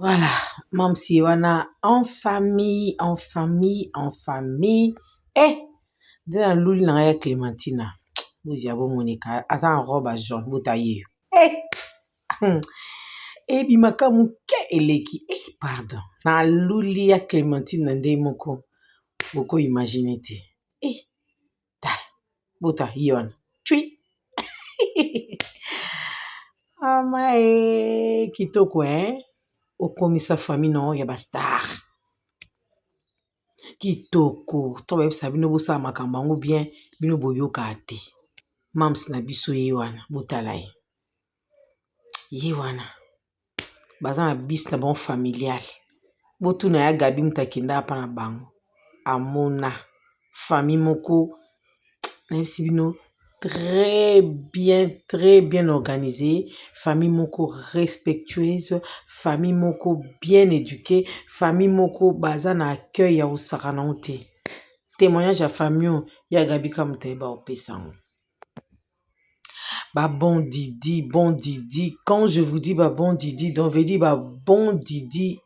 Voilà, mam si wana en famille, en famille, en famille. Eh, de la luli na ya Clémentina. Vous y avez monika, asa en robe jaune, boutaye. Eh, eh bimaka muke eleki. Eh, pardon. Na luli ya Clémentine nde moko. Boko imagine te. Eh, tal. Bota yon. Chui. Ama kitoko okomisa famille no ya bastar. Kitoko to bayebisa bino bosala makambo yango bien bino boyoka te. Mams na biso ye wana botala ye wana baza na bis na bon familial botuna ya Gabi mutakenda apa na bango amona famille moko nayebisi bino très bien organisée, famille moko respectueuse, famille moko bien éduquée, famille moko baza na accueil ya osakana te. Témoignage à famille ya Gabi Kamuteba opesango. Ba bon Didi. Quand je vous dis ba bon Didi, donc veut dire ba bon Didi.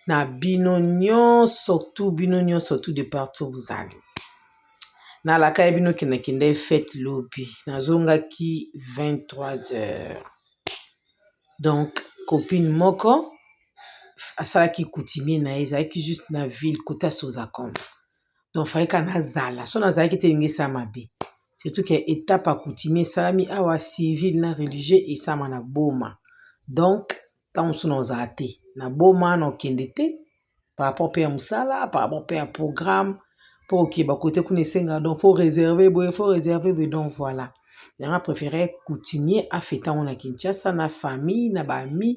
Na binonio surtout de partout vous allez. Na la kaya bino kende fête lobi. Na zonga ki 23h. Donc copine moko asala ki coutumier na eza ki juste na ville kota Sozakom. Donc fallait kana zala. So na zala ki te ngesa mabe. Surtout que étape à coutumier salami awa civil na religieux et ça na boma. Donc tant son ozate na boma no kendete par rapport à musala, par rapport à programme pour que ba côté kunesenga donc faut réserver donc voilà. On a préféré coutumier à fêter on a Kinshasa na famille na ba ami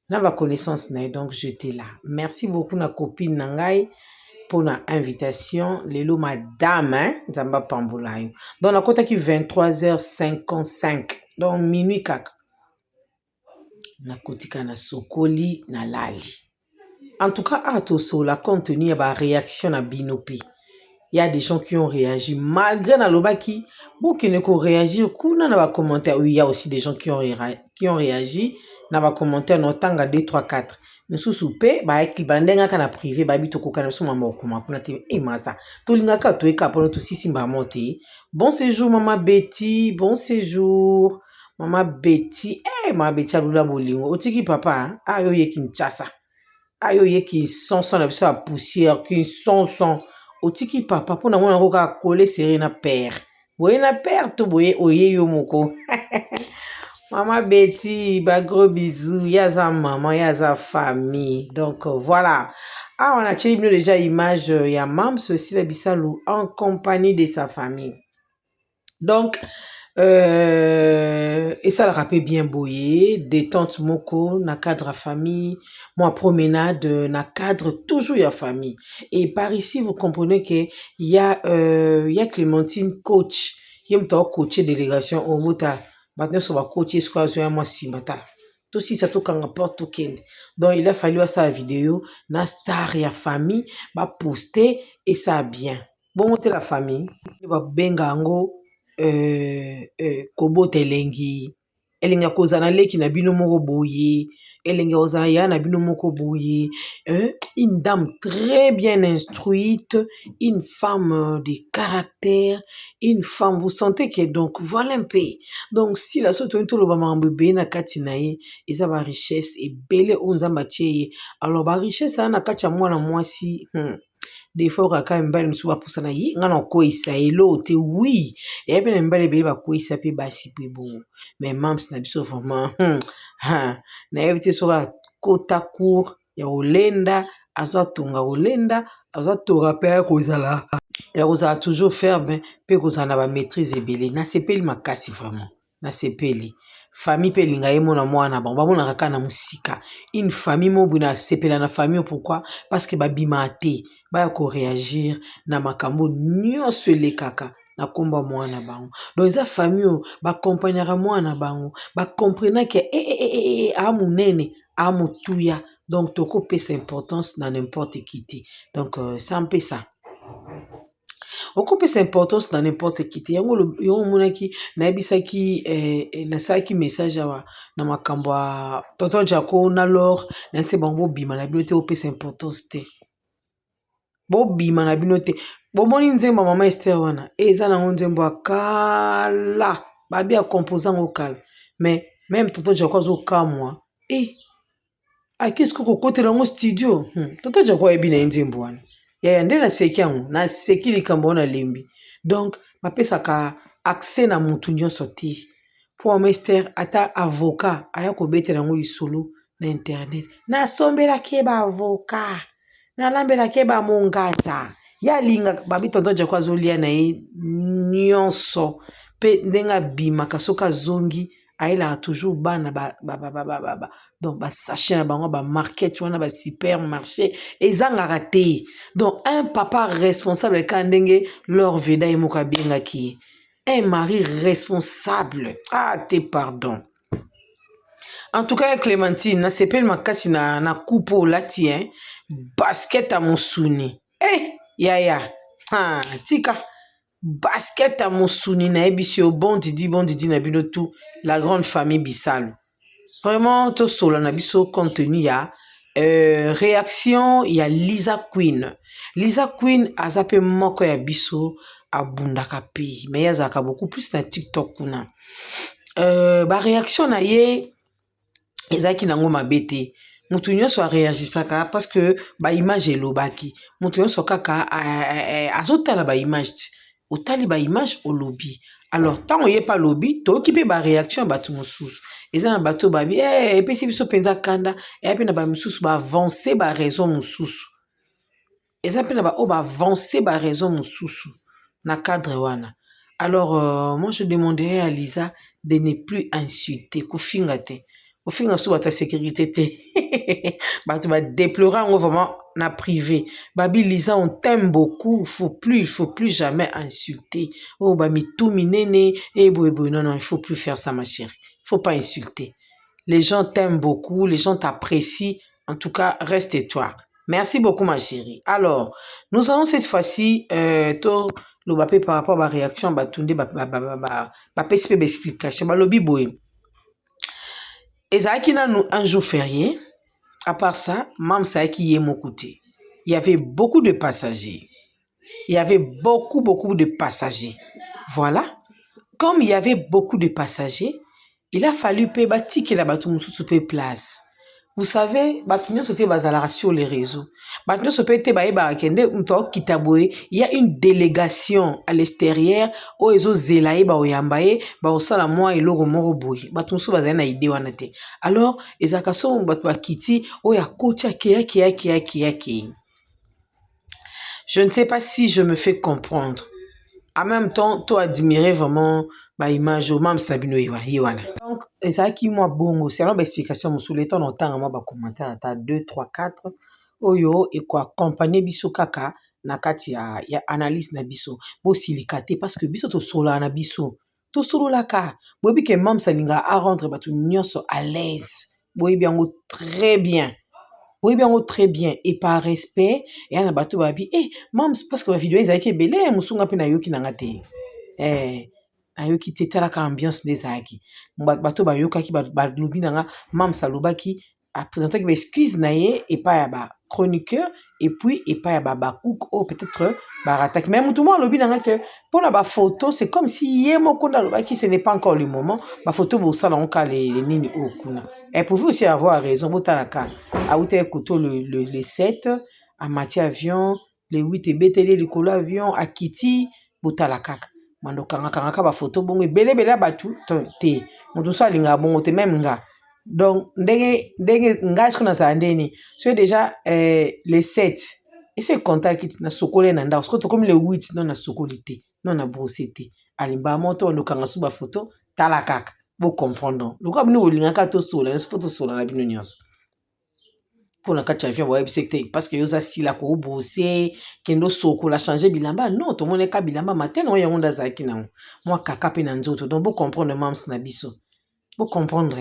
na ba connaissance na donc j'étais là. Merci beaucoup na copine nangai pour la invitation lelo madame Nzamba Pambulayo. Donc la côté qui 23h55 donc minuit kaka na kotika na sokoli na lali. En tout cas atoso la contenu ba réaction na binopi. Il y a des gens qui ont réagi malgré na lobaki beaucoup ne ko réagir kuna na ba commentaire. Oui, il y a aussi des gens qui ont réagi na ba commentaire no tanga 2 3 4. Nous soupe ba ekibandenga kana privé ba bitoko kana so mama okuma kuna te e masa to linga ka to eka pour to sisi mba monte. Bon séjour maman Betty, bon séjour maman Betty. Eh maman Betty alula bolingo otiki papa ayo ye Kinshasa. Ayo ye ki son na biso a poussière ki son otiki papa pour na mona ko ka coller serré na père. Boye na père to boye oye yo moko. Maman Betty, bah gros bisous, yaza maman, yaza famille. Donc voilà. Ah, on a déjà image ya mam ceci la bisalou en compagnie de sa famille. Donc et ça le rappelle bien boyer, détente moko na cadre famille, moi promenade na cadre toujours ya famille. Et par ici vous comprenez que il y a Clémentine coach, qui aime coacher délégation au motal. Maintenant, on va coacher ce qu'on a moi si matin. Tout si ça tout quand porte tout kend. Donc il a fallu à sa vidéo na star ya famille va poster et ça bien. Bon monter la famille, va bengango kobo telengi. Elenga kozana leki na bino moko boye. Elenga ozana ya na bino moko boye. Une dame très bien instruite, une femme de caractère, une femme, vous sentez que donc voilà un peu. Donc si la soto into lo ba mambe na kati na ye, eza ba richesse et belle onzamba tie. Alors ba richesse na kati ya mwana mwasi, des fois kaka mbali msuba pusana yi ngana ko isa elo te oui. Et bien mbali bele ba ko isa pe basi pe bon. Mais mams na biso vraiment na yebite so ba kota cour ya olenda azatunga olenda azatora pe kozala ya kozala toujours ferme pe kozala na ba maîtrise ebele na sepeli makasi vraiment na sepeli famille pe linga ye mona mwana ba mona kaka na musika une famille mobu na sepela na famille pourquoi parce que ba bimate ba ko réagir na makambo nyonso le kaka na komba mwana bango donc za famille ba accompagnera mwana bango ba comprendre que a munene a mutuya. Donc, toko pèse importance dans n'importe qui. Donc, ça un peu ça. okopesa importance na n'importe qui te yango omonaki nayebisaki nasalaki message awa na makambo ya tonton Jaco na Laure nayebisi bango bobima na bino te opesa importance te bobima na bino te bomoni nzembo ya mama Esther wana eza nango nzembo ya kala babi ya composant ngo kala mais même tonton Jaco azokamwa akisi kokotela yango studio tonton Jaco ayebi na ye nzembo wana yaya nde naseki yango naseki likambo wana lembi donc bapesaka accès na mutu nyonso te mpo mama Esther ata avocat aya kobetela yango lisolo na internet nasombelaki ye baavocat nalambelaki ye bamongata ya linga babi tonton Jaco azolia na ye nyonso mpe ndenge abimaka soki azongi ayelaka toujours bana donc basachet na bango bamarket wana basupermarché ezangaka te donc un papa responsable ka ndenge Laure Veda ye moko abengaki ye un mari responsable te pardon en tout cas Clémentine nasepeli makasi na coupe olati basket ya mosuni yaya tika basket à Mousouni na ebisio bon didi na bino tout la grande famille Bissalo vraiment to solo na biso contenu ya réaction ya Lisa Queen azape moko ya biso abundaka pe mais yazaka beaucoup plus na TikTok kuna ba réaction na ye ezaki nango mabete mutu nyonso areagisaka parce que ba image elobaki mutu nyonso kaka azotala ba image otali ba image olobi alors tant oye pa lobi toki pe ba réaction bato mosusu eza na bato babi epesi biso penza kanda eya pe na ba mosusu ba avancer ba raison mosusu eza pe na ba o ba avancer ba raison mosusu na cadre wana alors moi je demanderais à Lisa de ne plus insulter kofinga te ofinga so bata sécurité te bato ba déplorer ngo vraiment na privé babi Lisa on t'aime beaucoup il faut plus jamais insulter oh ba mitou minene non il faut plus faire ça ma chérie il faut pas insulter les gens t'aiment beaucoup les gens t'apprécient en tout cas reste toi merci beaucoup ma chérie alors nous allons cette fois-ci le bapé par rapport à ma réaction batunde ba pesi pe explication ba lobi boye ezalaki nanu un jour férié. À part ça, Mam Saiki y est mon côté. Il y avait beaucoup de passagers. Beaucoup de passagers. Voilà. Comme il y avait beaucoup de passagers, il a fallu payer que la bateau sous place. Vous savez, bateau sauté bazalara sur les réseaux. Bateau sauté il y a une délégation à l'extérieur où ils ont zélaé ba oyambaye ba osala moi et loro moro boy. Bateau sauté bazana idée wanate. Alors, les akaso bateau kiti oya kocha kia. Je ne sais pas si je me fais comprendre. En même temps, toi admirer vraiment ba image au mam sabino yiwana. Donc, ça qui moi bongo, c'est alors explication sous les temps longtemps moi ba commentaire ata 2 3 4 oyo et quoi accompagner biso kaka na kati ya analyse na biso. Bo silikate parce que biso to sola na biso. To solo la ka. Bo bi ke mam salinga a rendre batu nyonso à l'aise. Bo biango très bien. Oui, bien, très bien. Et par respect, et un bateau babi, mam, parce que ma vidéo, ils avaient belé, musunga pe na yoki nangate. Ayoki te tala ka ambiance des aki. Bateau ba yoka ki ba lobi nanga, mam saloba ki, a présenté que excuse na ye, et pas ya ba chroniqueur, et puis, et pas ya ba bakouk, ou peut-être, ba ratak. Mais tout le monde lobi nanga que, pour la ba photo, c'est comme si yé mo konda loba ki, ce n'est pas encore le moment, ba photo bo sa la les nini o kuna. Et pour vous aussi avoir raison, botalaka. A outé couteau le 7, à Mathieu Avion, le 8 et BTL, le colo avion, à Kitty, botalaka. Mando kanga ba photo bongo bele batu te. Mutu so alinga bongo te même nga. Donc ndenge nga ce qu'on a ça ndeni. C'est déjà le 7. Et c'est contact na sokole na nda. Parce que comme le 8 non na sokolité, non na brossité. Alimba moto ndo kanga so ba photo talakaka. Vous comprendre. Donc, comme nous, on a tout seul, on photo seul la bino pour la carte avion, ouais, parce que vous avez la ko bosser, kendo soko la changer bilamba. Non, tout le monde est ka bilamba matin, on y a onda zaki na. Moi, kaka pe na nzoto. Donc, vous comprendre mams na biso. Vous comprendre.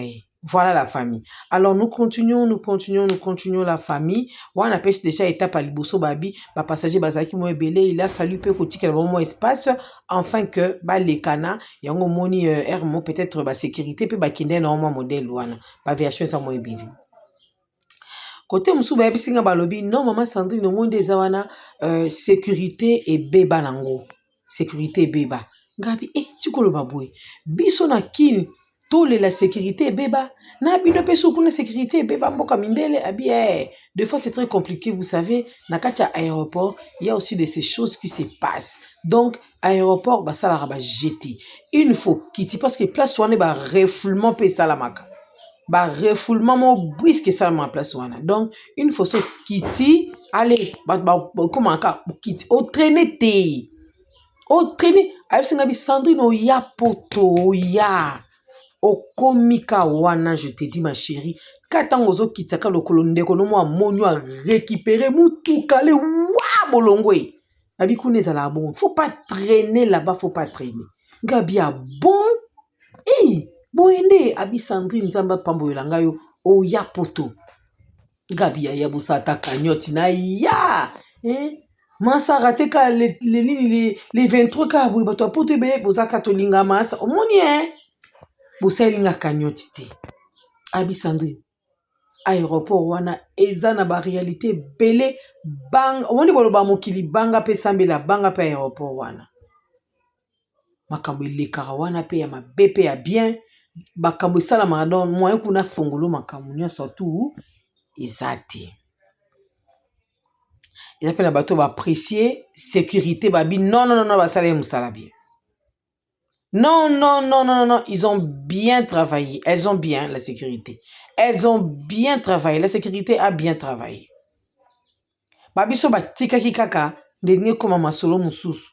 Voilà la famille. Alors, nous continuons la famille. On a pêché déjà étape à Liboso Babi, passager Bazaki Moebele, il a fallu peu qu'il y ait vraiment espace, afin que, les cana, y a un moni, peut-être, sécurité, puis, kinde, normalement, modèle, ouana, version, ça, Moebele. Côté Moussou Babi Singa Balobi, non, maman Sandrine, au monde des awana, sécurité et béba nango. Sécurité et béba. Gabi, tu connais le baboué. Biso na kini. Tole la sécurité beba na bino peso kuna sécurité beba mboka mindele abi des fois c'est très compliqué vous savez na katia aéroport il y a aussi de ces choses qui se passent donc aéroport ça la raba jeter il faut quitter parce que place wana ba refoulement pe salamaka ba refoulement mo brisque salama place wana donc il faut se quitter allez comment ka quitter au traîner te au traîner avec singa bi Sandrine o ya poto ya okomika wana, je te dis ma chérie, katango zo kitaka lokolo ndeko no mo amonyo a récupérer mutuka le wa bolongwe. Abi kune zala bon, faut pas traîner là-bas, faut pas traîner. Gabi a bon, boende abi Sandrine nzamba pambo yolanga yo o ya poto. Gabi ya busata kanyoti na ya, masa raté ka les 23 ka boui bato poto be bozaka tolinga masa omoni bosalinga kanyoti te abi Sandrine aéroport wana eza na ba réalité belé banga omoni boloba mokili banga pe sambela banga pe aéroport wana makambo elekaka wana pe ya mabe pe ya bien makambo esalamaka don moyen kuna fongolo makambo nyonso tout eza te eza pe na bato baapprécier sécurité babi non basala ye mosala bien. Non, ils ont bien travaillé. Elles ont bien la sécurité. Elles ont bien travaillé. La sécurité a bien travaillé. Babiso batika kikaka ndenge koma masolo mususu.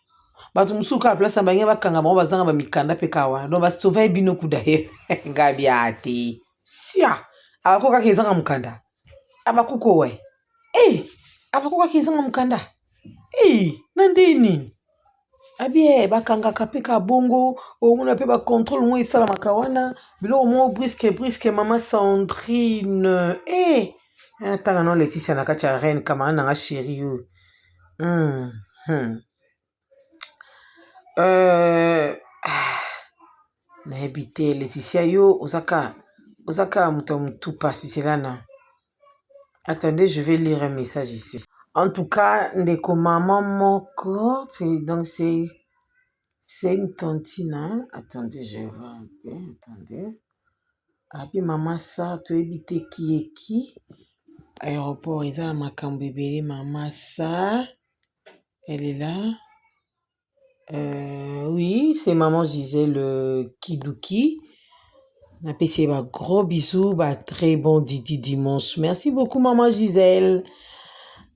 Batu mususu ka place bangi bakanga bango bazanga ba mikanda pe kawa. Donc ba sauver bino kudaye. Ngabi ati. Sia. Abakoka kezanga mukanda. Abakuko we. Abakoka kezanga mukanda. Nandini. Abi bakanga kapeka bongo on pe ba contrôle mo isala makawana bilo mo brisque maman Sandrine tanga non Laetitia na katia reine kama na nga chérie yo na habité Laetitia yo osaka mutu pasi selana. Attendez, je vais lire un message ici. En tout cas, ndeko maman moko, c'est une tontine, hein? Attendez, je vois un peu, attendez. Abi maman ça, tu habite qui est qui? Aéroport, ils ont makambo ebele, maman ça. Elle est là. Oui, c'est maman Gisèle Kidouki. On a gros bisous, très bon Didi dimanche. Merci beaucoup maman Gisèle.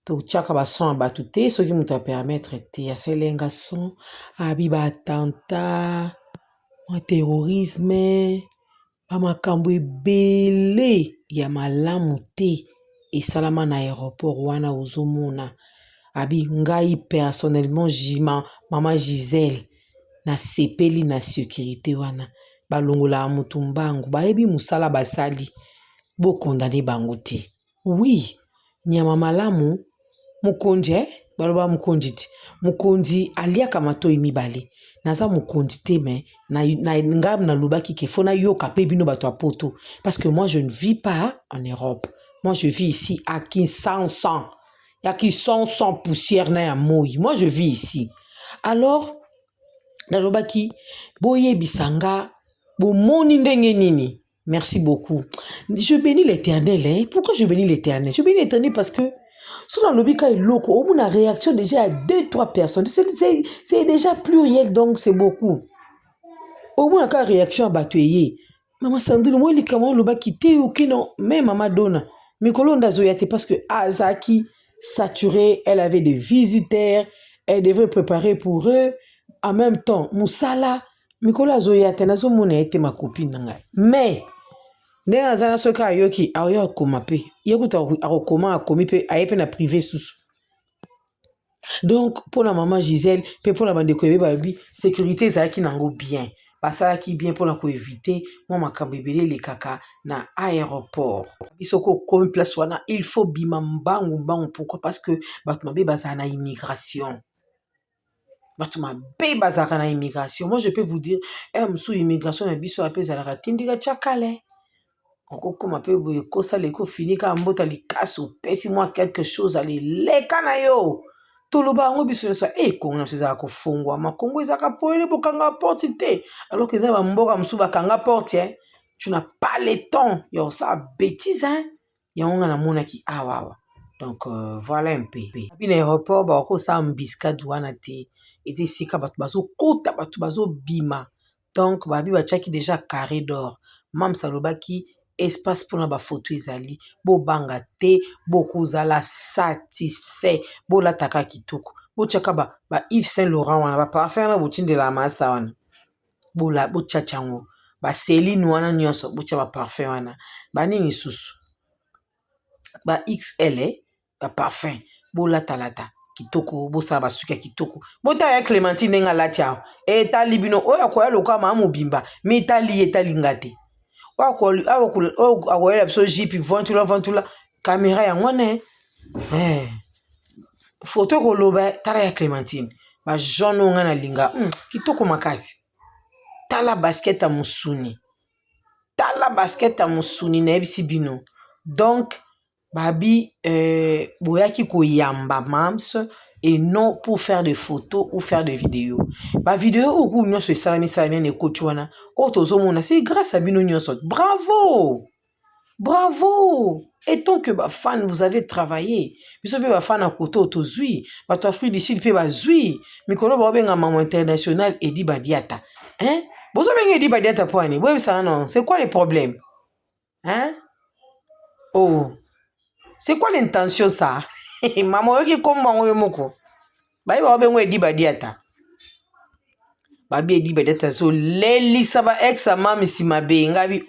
To tchaka ba son abatute ce qui nous permettre te aselenga son abi ba attentat un terrorisme ba makambo ebele ya malamu te esalama na aéroport wana ozomona abi ngai personnellement maman Gisèle na sepeli na sécurité wana balongola mutu mbangu bayebi musala basali bo condamner bango te. Oui, nyama malamu mukonzi baloba mukonzi ti mukonzi aliaka matoi mibale naza mukonzi te mais ngam na lobaki ke fona yoka pe bino bato apoto parce que moi je ne vis pas en Europe, moi je vis ici à Kinshasa ya ki sans poussière na ya moi je vis ici. Alors na lobaki boye bisanga bo moni ndenge nini. Merci beaucoup. Je bénis l'Éternel. Pourquoi je bénis l'Éternel? Je bénis l'Éternel parce que sur le lobby, quand il loco, au moins la réaction déjà à 2-3 personnes. C'est déjà pluriel, donc c'est beaucoup. Au moins la réaction à battuer. Maman Sandrine, moi, il est comment le bas quitté ou qui non, mais maman donne. Mais colonne zoyate parce que Azaki saturé, elle avait des visiteurs, elle devait préparer pour eux. En même temps, Moussala, Mikola zoyate, nazo mona était ma copine. Mais ndenge azana soki ayoki aoyo akoma pe ye kuta akokoma akomi pe aye pe na privé susu. Donc pour la maman Gisèle pe pour la bande ko yeba bi sécurité ezalaki nango bien basalaki bien mpona koevite mwa makambo ebele elekaka na aéroport. Biso kokomi place wana il faut bima mbangu. Pourquoi? Parce que bato mabe bazala na immigration. Bato mabe bazalaka na immigration. Moi je peux vous dire mosu immigration na biso ape ezalaka tindika tiakale. Okokoma pe boye kosala ekofini kaka mbota likasi opesi mwa quelque chose aleleka na yo. Toloba yango biso nyonso Kongo na biso ezalaka kofungwama. Kongo ezalaka polele bokanga porte te. Alors que eza bamboka mosusu bakanga porte tu n'as pas le temps ya kosala bêtise yango nga namonaki awa. Donc voilà un peu. Abi na aéroport bakosala mbiscade wana te. Eza esika bato bazokota bato bazobima. Donc babi batiaki déjà carré d'or. Mams alobaki espace mpona bafoto ezali bobanga te bokozala satisfait bolataka kitoko botiaka ba Yves Saint Laurent wana baparfum wana botindela masa wana botiatia yango Céline wana nyonso botia baparfum wana banini susu ba XL baparfum bolatalata kitoko bosala basuki ya kitoko botaya Clémentine ndenge alati awa etali bino oyo akoya lokola mama mobimba me etali nga te akoyela biso jipi vantula caméra yango wana photo ekoloba tala ya Clémentine bajaune oyo nga nalinga kitoko makasi tala basket ya mosuni nayebisi bino. Donc babi boyaki koyamba mams et non pour faire des photos ou faire des vidéos. Ba vidéo oku nyonso esalami na ekoti wana oyo tozomona c'est grâce à bino nyonso. Bravo et tant que ba fan vous avez travaillé biso pe ba fan na koto tozui bato Afrique du Sud pe bazui mikolo ba benga maman international Edi Badiata bozo benga Edi Badiata poani boye ça non c'est quoi le problème c'est quoi l'intention ça maman yoki komba ngoyo moko bayi ba benga Edi Badiata babi Edi Badiata so lelisa ba ex mama simabe ngabi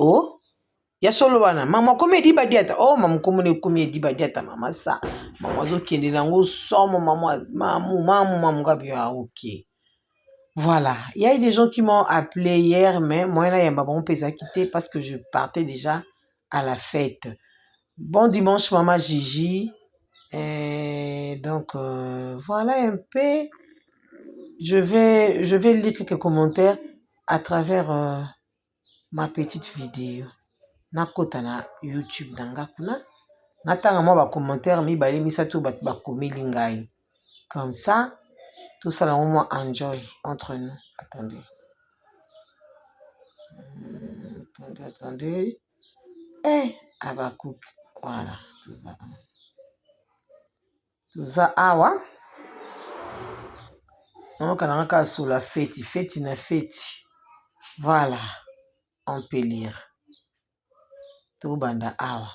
ya solo wana mama komi Edi Badiata mama komone komi Edi Badiata mama sa mama zo kende nango somo mamu ngabi ok. Voilà, il y a eu des gens qui m'ont appelé hier mais moi là yamba bon pesa quitter parce que je partais déjà à la fête. Bon dimanche maman Gigi. Donc voilà un peu. Je vais lire quelques commentaires à travers ma petite vidéo. Nakota na YouTube nanga kuna. Natanga moi ba commentaire mibale misato ba komeli ngai. Comme ça, tout ça là au moins enjoy entre nous. Attendez. Abakouk. Voilà, tout ça awa. On a sur la fête. Voilà, on peut lire. Tout banda awa.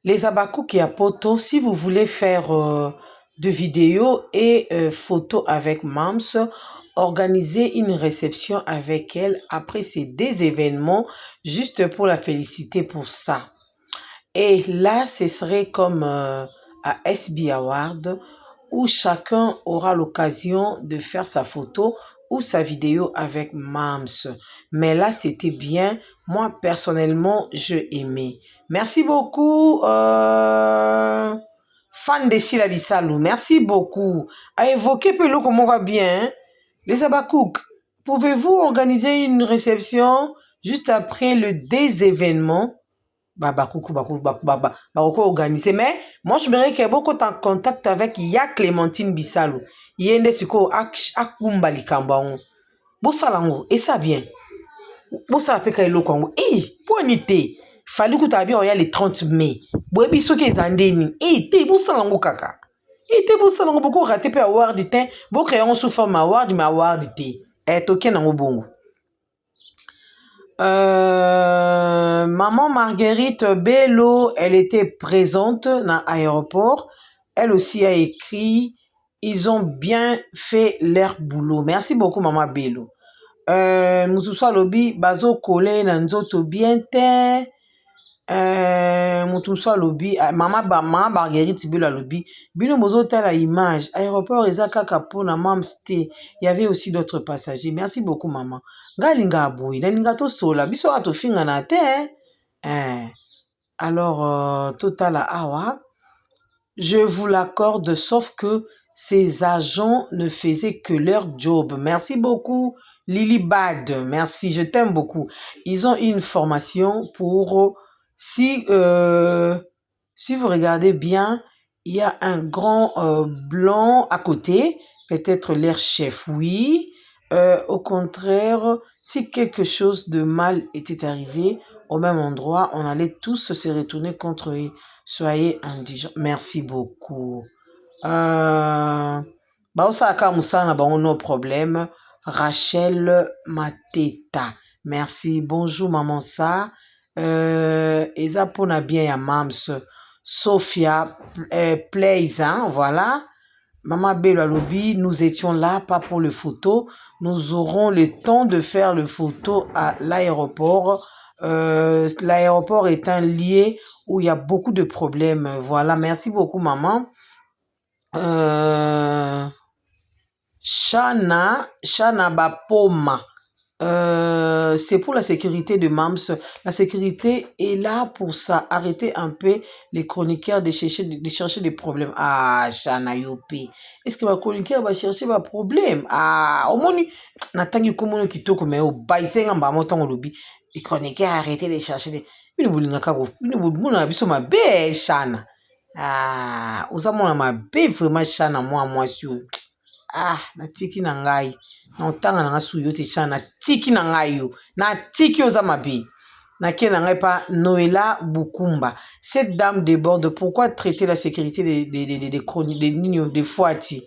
Les abakouk et apoto, si vous voulez faire de vidéos et photos avec Mams, organisez une réception avec elle après ces deux événements, juste pour la féliciter pour ça. Et là, ce serait comme à SB Award, où chacun aura l'occasion de faire sa photo ou sa vidéo avec Mams. Mais là, c'était bien. Moi, personnellement, je aimais. Merci beaucoup, fan de Sila Bissalou. Merci beaucoup. À évoquer Pelou comme on va bien. Les Abakouk, pouvez-vous organiser une réception juste après le désévénement? Organiser. Mais moi, je me qu'il y a beaucoup en contact avec Ya Clémentine Bissalou. Yende siko akumba likambango. Bosalango, et ça bien. Bosala peka eloko yango. Poinité. Fallait que tu aies bien le 30 mai. Boyebi soki ezandeni. Te bosalango kaka. Te bosalango beaucoup raté pe award te. Bo créer sous forme award mais award te. Token nango bongo. Maman Marguerite Bello, elle était présente dans l'aéroport. Elle aussi a écrit, ils ont bien fait leur boulot. Merci beaucoup, Maman Bello. Moussouswa Lobi, Bazo Kole, Nanzoto bien te. Motumso lobby, maman Marguerite Bilo lobby. Bino mozo la image. Aéroport eza kaka pona mamste. Il y avait aussi d'autres passagers. Merci beaucoup maman. Galinga aboui, nalinga to sola. Biso ato finga na te. Alors total awa. Je vous l'accorde, sauf que ces agents ne faisaient que leur job. Merci beaucoup, Lily Bad. Merci, je t'aime beaucoup. Ils ont une formation pour... Si vous regardez bien, il y a un grand blanc à côté, peut-être l'air chef, oui. Au contraire, si quelque chose de mal était arrivé au même endroit, on allait tous se retourner contre eux. Soyez indigents. Merci beaucoup. Baosaka Moussana, no problème. Rachel Mateta. Merci. Bonjour, maman ça. Eza pona bien ya mams. Sophia Plays, hein, voilà. Maman Bello Lobby, nous étions là, pas pour le photo. Nous aurons le temps de faire le photo à l'aéroport. L'aéroport est un lieu où il y a beaucoup de problèmes. Voilà, merci beaucoup, maman. Shana Bapoma. C'est pour la sécurité de Mams. La sécurité est là pour ça. Arrêtez un peu les chroniqueurs de chercher des problèmes. Ah, Shana Yopi. Est-ce que ma chroniqueur va chercher des problèmes? Ah, au moins, n'attendez comme on qui toque, mais au baissé en bas, montant au lobby. Les chroniqueurs arrêtez de chercher des. Une boule n'a qu'à vous. Une boule n'a pas ma belle Shana. Ah, aux amants ma belle vraiment Shana, moi, sur. Ah, na tiki na ngai. Na otanga na nga su yo te chana na tiki na ngai yo. Na tiki oza mabe. Na ke na ngai pa Noëlla Bukumba. Cette dame déborde. Pourquoi traiter la sécurité des Fouati? Il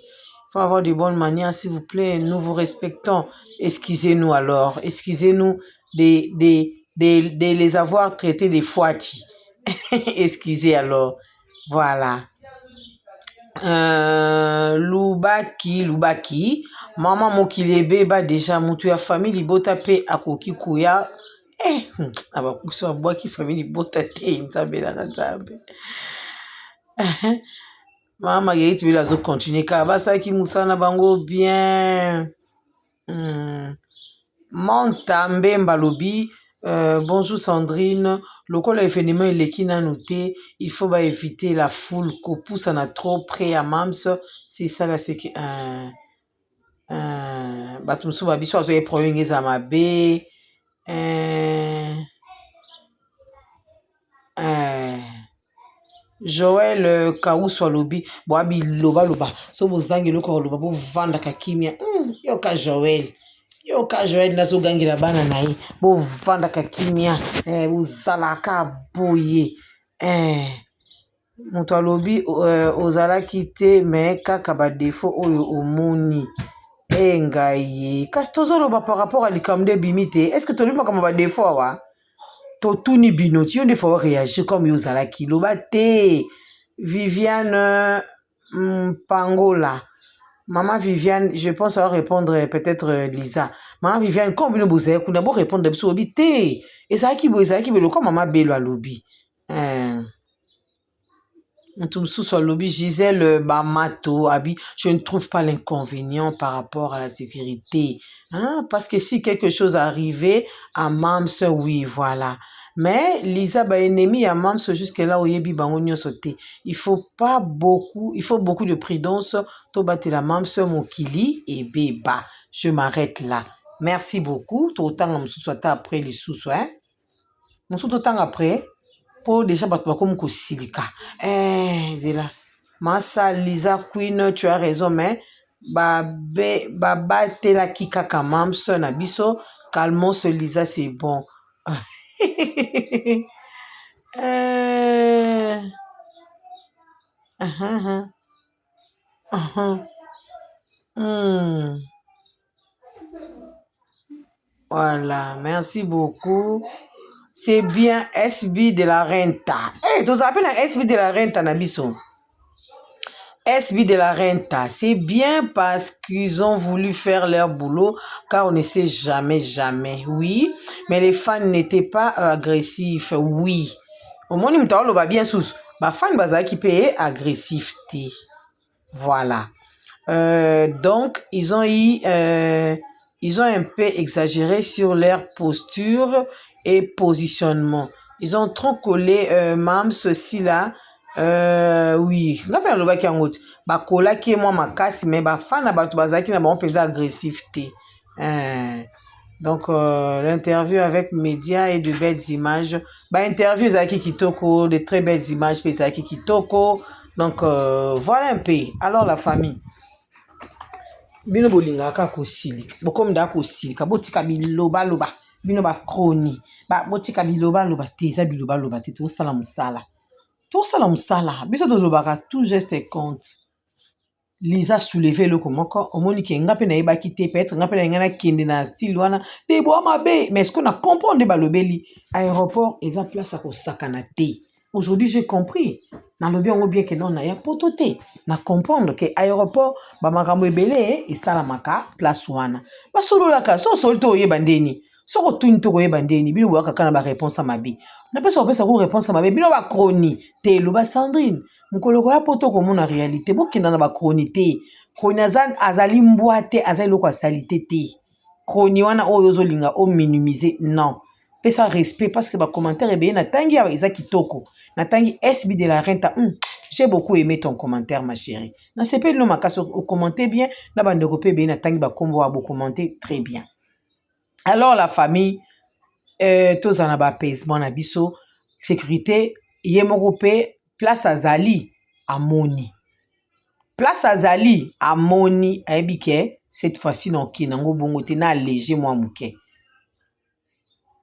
faut avoir de bonnes manières, s'il vous plaît. Nous vous respectons. Excusez-nous alors. Excusez-nous de les avoir traités des Fouati. Excusez alors. Voilà. Lubaki mama mokili ebeba deja mutu ya famille libota pe akoki koya abakusi babwaki famille libota te nzambe na nzambe mama Marguerite Bilo azocontinue kaka basalaki mosala bango bien. Monta Mbemba lobi. Bonjour Sandrine. Lokola événement eleki nanu te, il faut éviter la foule kopousa na trop près à mams. C'est ça la sécurité. Bato mosusu babiso azoye problème eza mabe. Joël Kauswa lobi. Boabi loba. So bozangi loko loba bo vandaka kimia. Yoka Joël. Yoka Joël nazo gangi la bana na ye. Bo vandaka kimia. Bozalaka boye. Moto alobi ozalaki te me kaka ba défaut oyo omoni. Ngai. Kasi tozoloba par rapport à likamde bimite. Est-ce que tolobi makama ba défaut awa? Totuni bino, tu des fois réagir comme Yozalaki. Lobate, Viviane Pangola. Maman Viviane, je pense à répondre peut-être Lisa. Maman Viviane, comme vous avez vous d'abord répondre de l'obité. Et ça qui vous le comme maman Bello à lobby. Lobby, Gisèle Bamato, Abi, je ne trouve pas l'inconvénient par rapport à la sécurité. Parce que si quelque chose arrivait à Mams, oui, voilà. Mais Lisa ba ennemi à Mams jusque là où yebi bangonyo sauté. Il faut beaucoup de prudence. To battre la Mams mokili et beba. Je m'arrête là. Merci beaucoup. Tout autant soit après les sous hein. Mon tout autant après. Pour déjà battre comme silika. Zela. Massa Lisa Queen, tu as raison, mais baba te la kikaka mam na biso, calmons ce Lisa, c'est bon. Voilà, merci beaucoup. C'est bien SB de la Renta. Tu appelles un SB de la Renta, Nabiso. SB de la Renta, c'est bien parce qu'ils ont voulu faire leur boulot, car on ne sait jamais. Oui, mais les fans n'étaient pas agressifs. Oui, omoni mutu aloba bien sous bafani bazalaki pe agressif te. Voilà. Donc ils ont un peu exagéré sur leur posture et positionnement. Ils ont trop collé Mams ceci là. Oui, ngapi nalobaki yango te bakolaki mwa makasi mais bafani na bato bazalaki na bango mpenza agressif te. Donc l'interview avec médias et de belles images. Interview ezalaki kitoko, de très belles images pe ezalaki kitoko. Donc voilà un peu. Alors la famille, bino bolingaka kosilika bokomi da kosilika botika bilobaloba bino bakroni botika bilobaloba te eza bilobaloba te tosala mosala biso tozolobaka tout geste compte. Lisa soulevé eloko moko omoni ke nga mpe nayebaki te peut-être nga mpe na nga nakende na style wana te boa mabe mais ce qu'on a comprendre balobeli aéroport eza place ya kosakana te. Aujourd'hui j'ai compris nalobi yango bien ke non na ya poto te na comprendre ke aéroport bamakambo ebele esalamaka place wana basololaka so osoli to oyeba ndeni soko otuni to koyeba ndeni bino boyaka kaka na baréponse mabe napesa kopesa ko réponse mabe bino bakroni te eloba Sandrine mokoloko ya poto komona réalité bokenda na bakroni te kroni azali mbwa te aza eloko asali te te kroni wana oyo ozolinga ominimize non pesa respect parce que bacommentaire ebeye natangi awa eza kitoko natangi SB de la Renta j'ai beaucoup aimé ton commentaire ma chérie nasepeli no makasi okommente bien na bandeko mpe ebeye natangi bakombo wa bokommente très bien. Alors la famille tozala na baapaisement na biso sécurité ye moko mpe place azali amoni ayebi ke cette fois-ci na oke nango bongo te na allégé mwa moke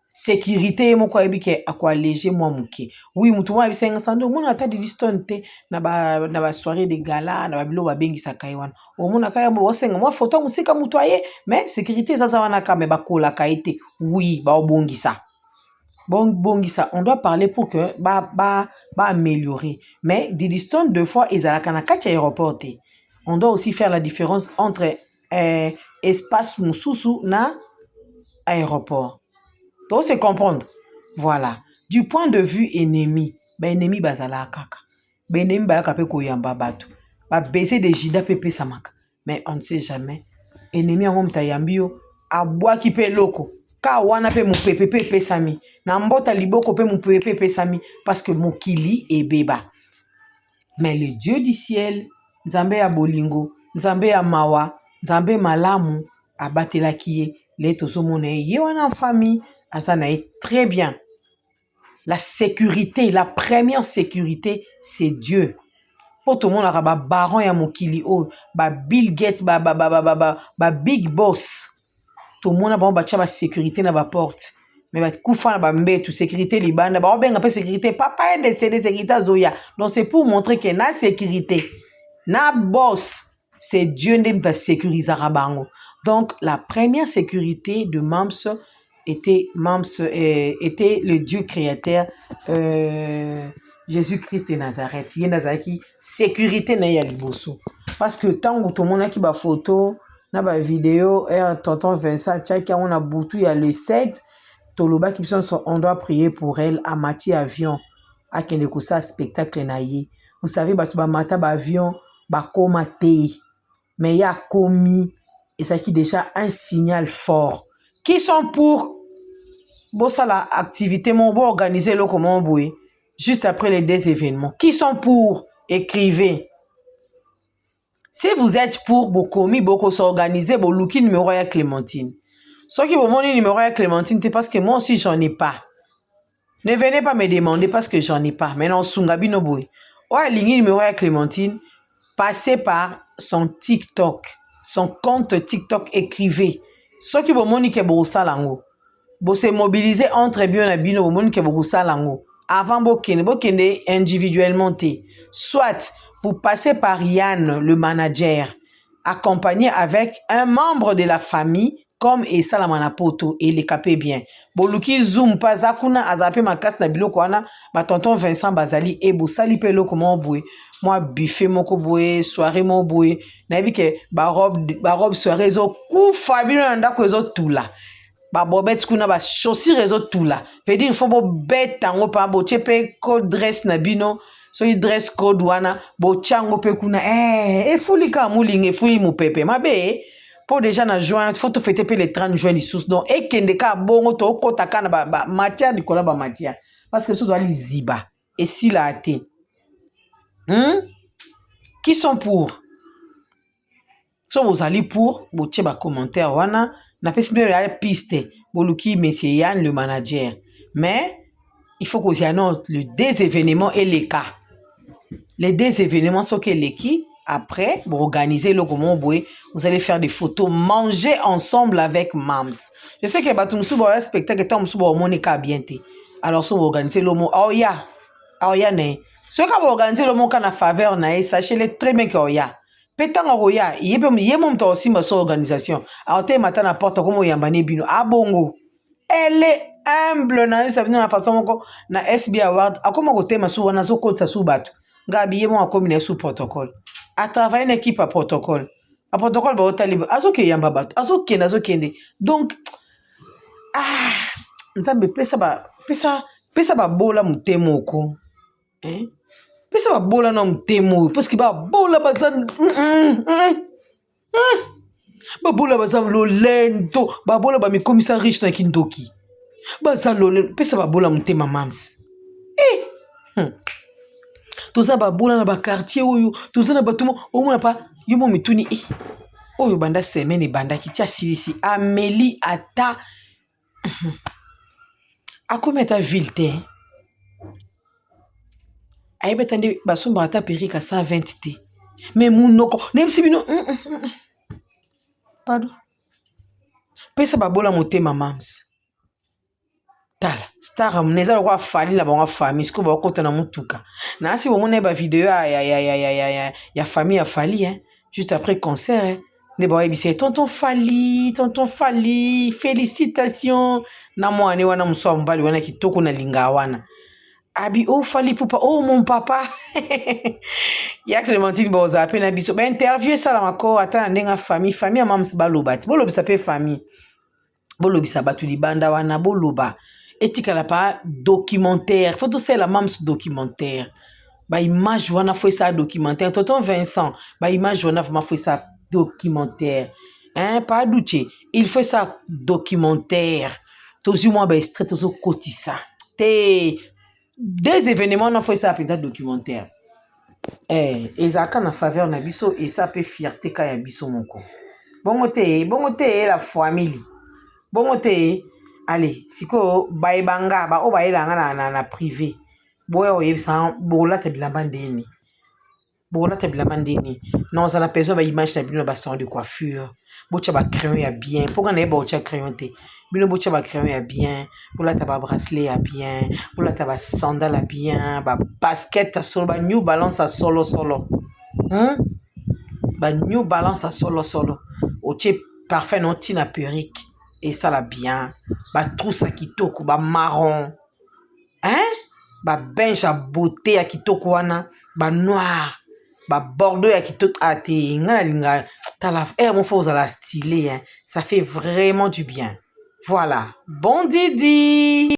sécurité ye moko ayebi ke akoallégé mwa moke oui mutu moko ayebisa yenga sando omona ata de liston te na basoirée de gala na babilo babengisaka ye wana omonaka ya bosenga mwa foto mosika mutu aye mais sécurité ezaza wana ka me bakolaka ye te oui baobongisa bongisa on doit parler pour que améliorer mais de liston deux fois ezalaka na kati ya aéroport te. On doit aussi faire la différence entre espace mususu na aéroport. Donc c'est comprendre. Voilà. Du point de vue ennemi, ennemi bazala kaka. Ennemi bayaka pe koyamba bato. Baisser des jida pepe samaka. Mais on ne sait jamais. Ennemi yango mtayambi yo abwaki pe loko. Ka wana pe mupepe pe sami. Na mbota liboko pe mupepe pe sami parce que mokili ebeba. Mais le Dieu du ciel, Nzambe ya bolingo, Nzambe ya mawa, Nzambe malamu abatelaki ye leto somona ye wana famille asana ye très bien. La sécurité, la première sécurité, c'est Dieu. Pour tout le monde, ba baron ya mokili o, ba Bill Gates, ba big boss. Tout le monde a ba sécurité na ba porte. Mais ba kufa na ba mbetu sécurité libanda, ba obenga pe sécurité papa est décédé sécurité zoya. Donc c'est pour montrer que na sécurité, na boss, c'est Dieu qui va sécuriser bango. Donc la première sécurité de Mams était le Dieu créateur Jésus-Christ de Nazareth. Il y a Nazareth sécurité na ya liboso. Parce que tant que tout le monde a qui ba photo, na ba vidéo, tonton Vincent Tchaka on a boutou ya le sexe, toloba qui on doit prier pour elle à Mati avion, à kende ko sa spectacle na ye. Vous savez batu ba mata ba avion ba koma te. Mais il y a commis et ça qui déjà un signal fort. Qui sont pour la activité mon bon organiser le comment boué juste après les deux événements. Qui sont pour écrivez. Si vous êtes pour Bokomi, Boko s'organiser, Boluki numéro à Clémentine. Ce qui vous montre numéro à Clémentine, c'est parce que moi aussi j'en ai pas. Ne venez pas me demander parce que j'en ai pas. Maintenant, Sungabi no boy. Ouais, ligne numéro à Clémentine, passez par son TikTok, son compte TikTok, écrivez. Ce qui vous montre que vous salango. Vous se mobiliser entre bien et bien, vous montre que vous salango. Avant vous kende individuellement té. Soit vous passez par Yann, le manager, accompagné avec un membre de la famille, comme Essa la manapoto, et les capé bien. Boluki zoom pas zakuna azape makas na biloko wana, ba tonton Vincent Bazali et Boussali pelo comment boué. Moi buffet moko boué, soirée mon boué. Na bi ke ba robe soirée zo ku fabino nda ko zo tout là. ba bobet kuna ba chaussures ezo tula veut dire il faut bo beta ngo pa bo chepe code dress na bino so i dress code wana bo chango pe kuna efuli ka mulinga efuli mupepe mabe po déjà na juin faut te fêter pe le 30 juin lisusu donc ekende ka bongo to okota kana ba matière likola ba matière parce que so doit li ziba esila te qui sont pour so bozali pour botie ba commentaire wana na pesi bino ya piste boluki monsieur Yann le manager mais il faut que vous annoncez le deux événements et les cas les deux événements sont que les qui après vous organisez le comment vous allez faire des photos manger ensemble avec Mams je sais que bato musu ba spectacle tant musu ba monika bien te alors so vous organisez le mot oya ne ce que vous organisez le mot kana faveur na sachez-le très bien que oya petanga roya yé mom ta aussi ma so organisation alors te matin na porte comme yambane bino abongo elle est humble na ça vient na façon moko na SB Award akoma ko tema so wana so kotsa su bato ngabi yé mon akomi na sous protocole à travailler une équipe à protocole ba otali azo ke yamba bato azo kende donc nzambe pesa ba bola mutemoko pesa ba bola na mutemo parce que ba bola bazan ba bola bazan lolento ba bola ba mi commissaire riche na kindoki bazan lolento pesa ba bola mutema Mams toza ba bola na ba quartier oyo toza na batumo omona pa yo mo mituni oyo banda semaine banda kitia silisi Amélie ata akomi ata ville te ayebetandi basomba ata perika 120 te mais munoko nemsi bino pardon pesa babola motema Mams tala star neza lokwa fali na bango famille siko bakota na mutuka na asi bomona ba vidéo ya famille ya Fali juste après concert ne ba yebisa tonton Fali félicitations na mwane wana muswa mbali wana kitoko na linga wana abi Fali pupa mon papa ya Clémentine boza ape na biso ba interview sala mako ata ndenga famille ya Mams balobati bolobisa pe famille bolobisa batu libanda wana boloba etikala pa documentaire faut tout ça la Mams documentaire ba image wana faut ça documentaire tonton Vincent ba image wana vraiment faut ça documentaire pas douche il faut ça documentaire toujours moi ba extrait toujours kotisa te deux événements na faut ça peut-être documentaire ezaka na faveur na biso et ça peut fierté ka ya biso moko bongo te la famille bongo te allez siko baebanga ba o baelanga na privé boyo yebisa bola te bilamba ndeni non ça na peso ba image na bino ba salon de coiffure bocha ba crayon ya bien pourquoi na ba bocha crayon te bino bocha ba crayon ya bien bola ta ba bracelet ya bien bola ta ba sandal ya bien ba basket solo ba New Balance à solo ba New Balance à solo oche parfait non tina perruque et ça la bien ba trousse à kitoko ba marron ba beige à beauté à kitoko wana ba noir ba bordeaux à kitoko ate ngana linga tala mon faut la stylé ça fait vraiment du bien voilà bon Didi